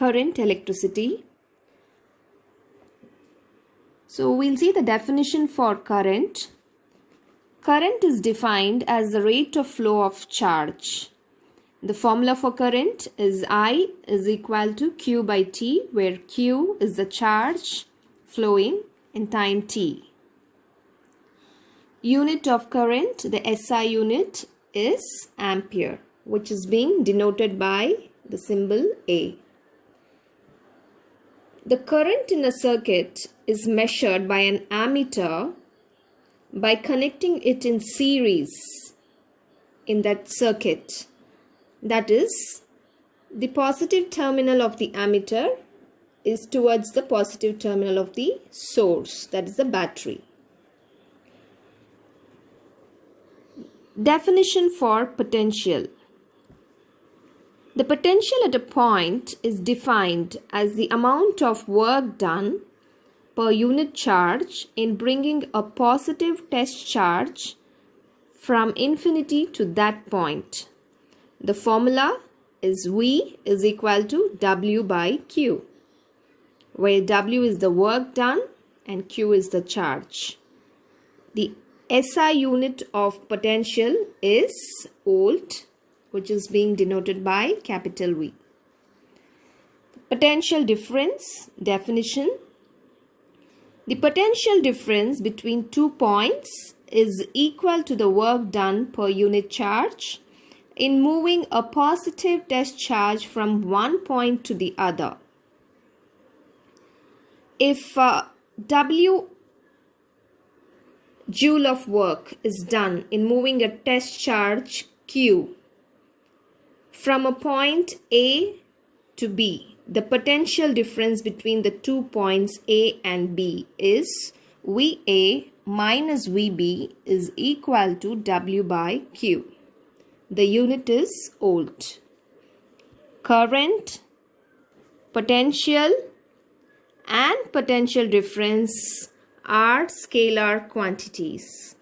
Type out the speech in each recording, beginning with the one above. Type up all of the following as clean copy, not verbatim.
current, electricity. So we'll see the definition for current. Current is defined as the rate of flow of charge. The formula for current is I is equal to Q by T, where Q is the charge flowing in time T. Unit of current, the SI unit, is ampere, which is being denoted by the symbol A. The current in a circuit is measured by an ammeter by connecting it in series in that circuit. That is, the positive terminal of the ammeter is towards the positive terminal of the source, that is the battery. Definition for potential. The potential at a point is defined as the amount of work done per unit charge in bringing a positive test charge from infinity to that point. The formula is V is equal to W by Q, where W is the work done and Q is the charge. The SI unit of potential is volt, which is being denoted by capital V. Potential difference definition. The potential difference between 2 points is equal to the work done per unit charge in moving a positive test charge from one point to the other. If W joule of work is done in moving a test charge Q from a point A to B, the potential difference between the 2 points A and B is VA minus VB is equal to W by Q. The unit is volt. Current, potential and potential difference are scalar quantities.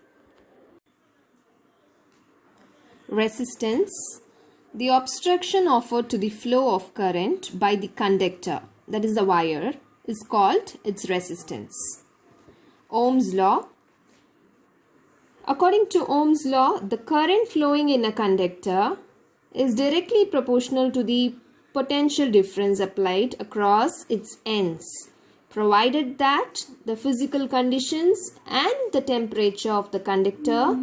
Resistance. The obstruction offered to the flow of current by the conductor, that is the wire, is called its resistance. Ohm's law. According to Ohm's law, the current flowing in a conductor is directly proportional to the potential difference applied across its ends, provided that the physical conditions and the temperature of the conductor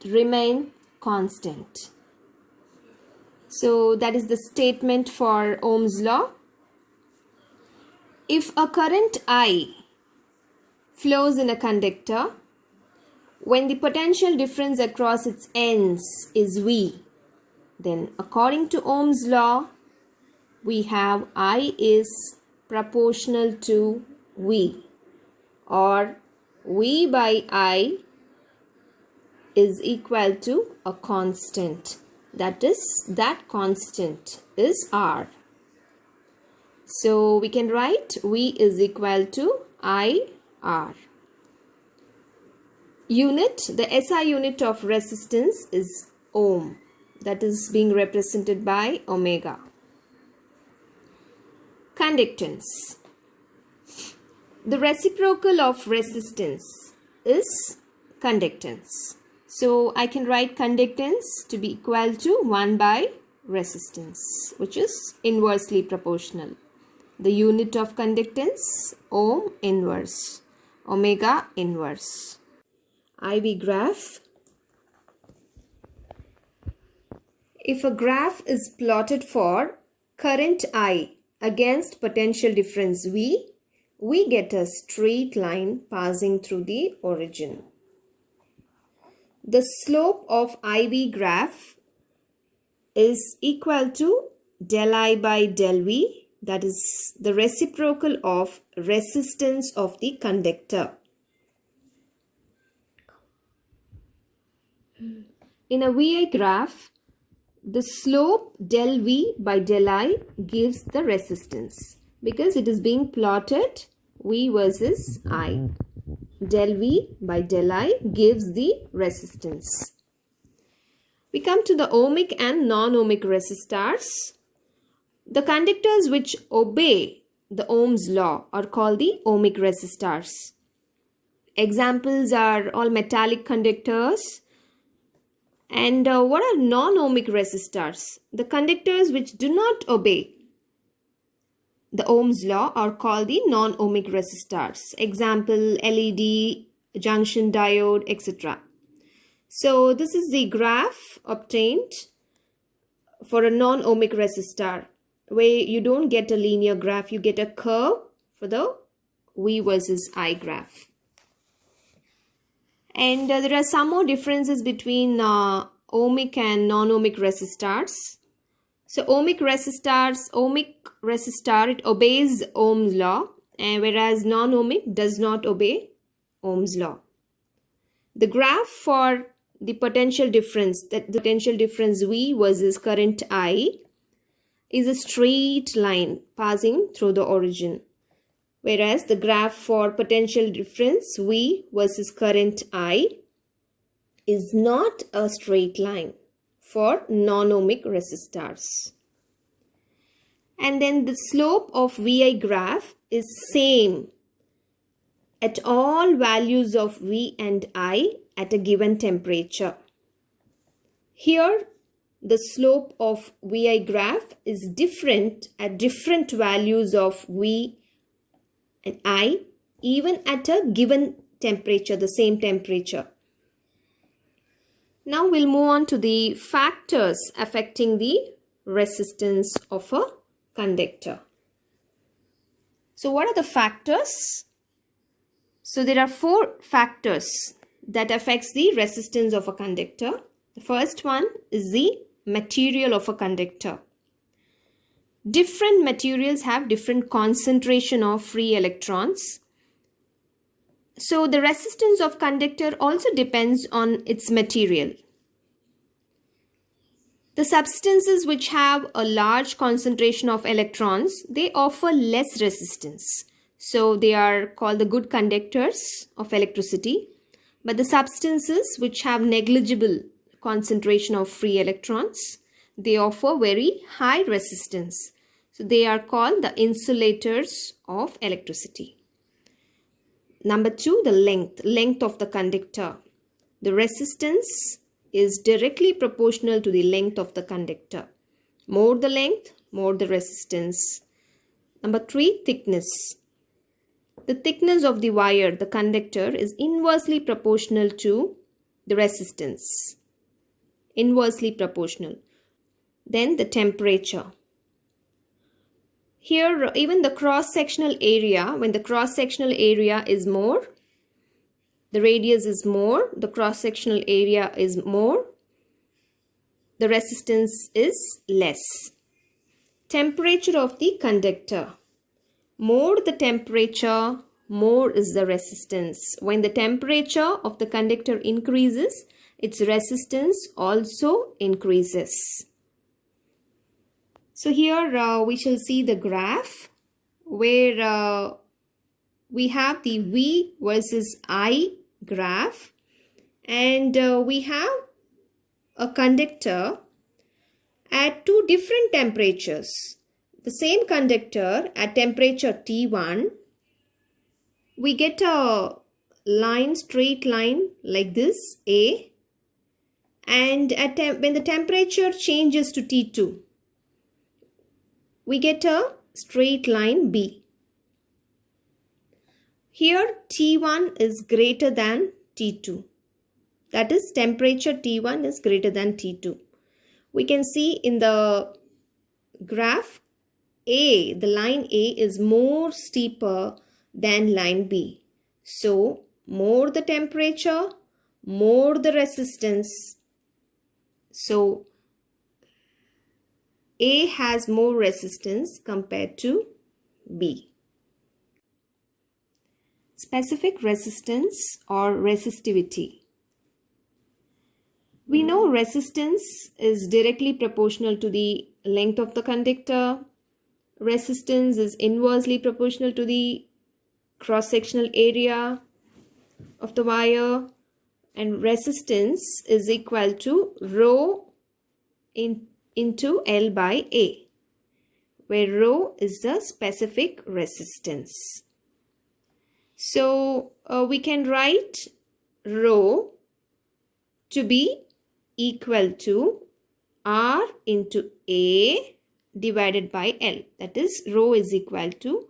remain constant. So that is the statement for Ohm's law. If a current I flows in a conductor, when the potential difference across its ends is V, then according to Ohm's law, we have I is proportional to V, or V by I is equal to a constant. That is, that constant is R. So we can write V is equal to IR. Unit, the SI unit of resistance is ohm. That is being represented by omega. Conductance. The reciprocal of resistance is conductance. So I can write conductance to be equal to 1 by resistance, which is inversely proportional. The unit of conductance, ohm inverse, omega inverse. IV graph. If a graph is plotted for current I against potential difference V, we get a straight line passing through the origin. The slope of IV graph is equal to del I by del V, that is the reciprocal of resistance of the conductor. In a VI graph, the slope del V by del I gives the resistance because it is being plotted V versus I. Del V by del I gives the resistance. We come to the ohmic and non-ohmic resistors. The conductors which obey the Ohm's law are called the ohmic resistors. Examples are all metallic conductors. And what are non-ohmic resistors? The conductors which do not obey the Ohm's law are called the non-ohmic resistors. Example, LED, junction diode, etc. So this is the graph obtained for a non-ohmic resistor, where you don't get a linear graph, you get a curve for the V versus I graph. And there are some more differences between ohmic and non-ohmic resistors. So ohmic resistor, it obeys Ohm's law, and whereas non-ohmic does not obey Ohm's law. The graph for the potential difference, that the potential difference V versus current I, is a straight line passing through the origin. Whereas the graph for potential difference V versus current I is not a straight line for non-ohmic resistors. And then the slope of VI graph is same at all values of V and I at a given temperature. Here the slope of VI graph is different at different values of V and I, even at a given temperature, the same temperature. Now we'll move on to the factors affecting the resistance of a conductor. So what are the factors? So there are 4 factors that affects the resistance of a conductor. The first one is the material of a conductor. Different materials have different concentration of free electrons. So the resistance of conductor also depends on its material. The substances which have a large concentration of electrons, they offer less resistance. So they are called the good conductors of electricity. But the substances which have negligible concentration of free electrons, they offer very high resistance. So they are called the insulators of electricity. Number 2, the length of the conductor. The resistance is directly proportional to the length of the conductor. More the length, more the resistance. Number 3, thickness. The thickness of the wire, the conductor, is inversely proportional to the resistance. Inversely proportional. Then the temperature. Here, even the cross-sectional area, when the cross-sectional area is more, the radius is more, the cross-sectional area is more, the resistance is less. Temperature of the conductor. More the temperature, more is the resistance. When the temperature of the conductor increases, its resistance also increases. So here we shall see the graph where we have the V versus I graph, and we have a conductor at 2 different temperatures. The same conductor at temperature T1, we get a line, straight line like this, A, and when the temperature changes to T2, we get a straight line B. Here T1 is greater than T2. That is, temperature T1 is greater than T2. We can see in the graph A, the line A is more steeper than line B. So more the temperature, more the resistance. So A has more resistance compared to B. Specific resistance or resistivity. We know resistance is directly proportional to the length of the conductor. Resistance is inversely proportional to the cross-sectional area of the wire, and resistance is equal to rho into L by A, where rho is the specific resistance. So we can write rho to be equal to R into A divided by L. That is, rho is equal to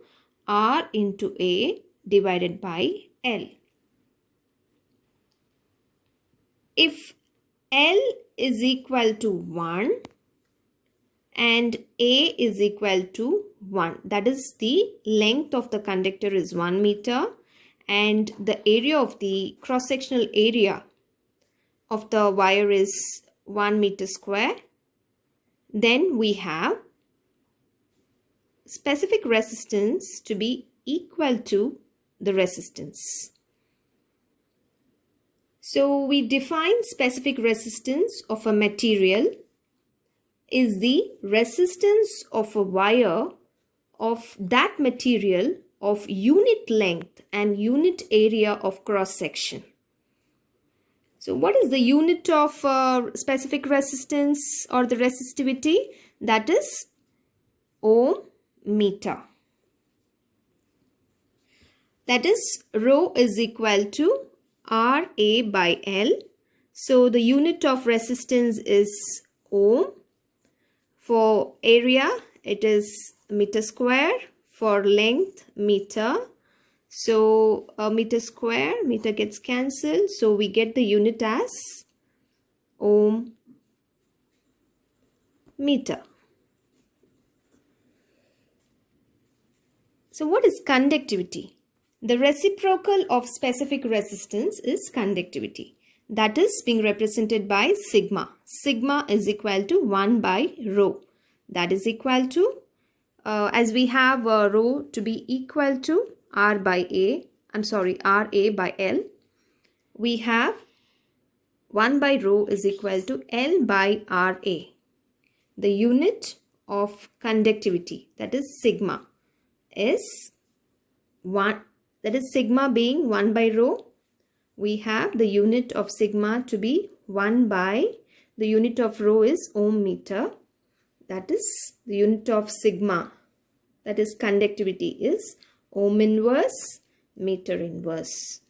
R into A divided by L. If L is equal to 1 and A is equal to 1, that is, the length of the conductor is 1 meter and the area of the cross-sectional area of the wire is 1 meter square, then we have specific resistance to be equal to the resistance. So we define specific resistance of a material is the resistance of a wire of that material of unit length and unit area of cross section. So what is the unit of specific resistance or the resistivity? That is ohm meter. That is, rho is equal to RA by L. So the unit of resistance is ohm. For area, it is meter square. For length, meter. So meter square, meter gets cancelled. So we get the unit as ohm meter. So what is conductivity? The reciprocal of specific resistance is conductivity. That is being represented by sigma. Sigma is equal to 1 by rho. That is equal to, as we have rho to be equal to R by A, RA by L. We have 1 by rho is equal to L by RA. The unit of conductivity, that is sigma, is 1. That is, sigma being 1 by rho. We have the unit of sigma to be 1 by, the unit of rho is ohm meter. That is, the unit of sigma, that is conductivity, is ohm inverse meter inverse.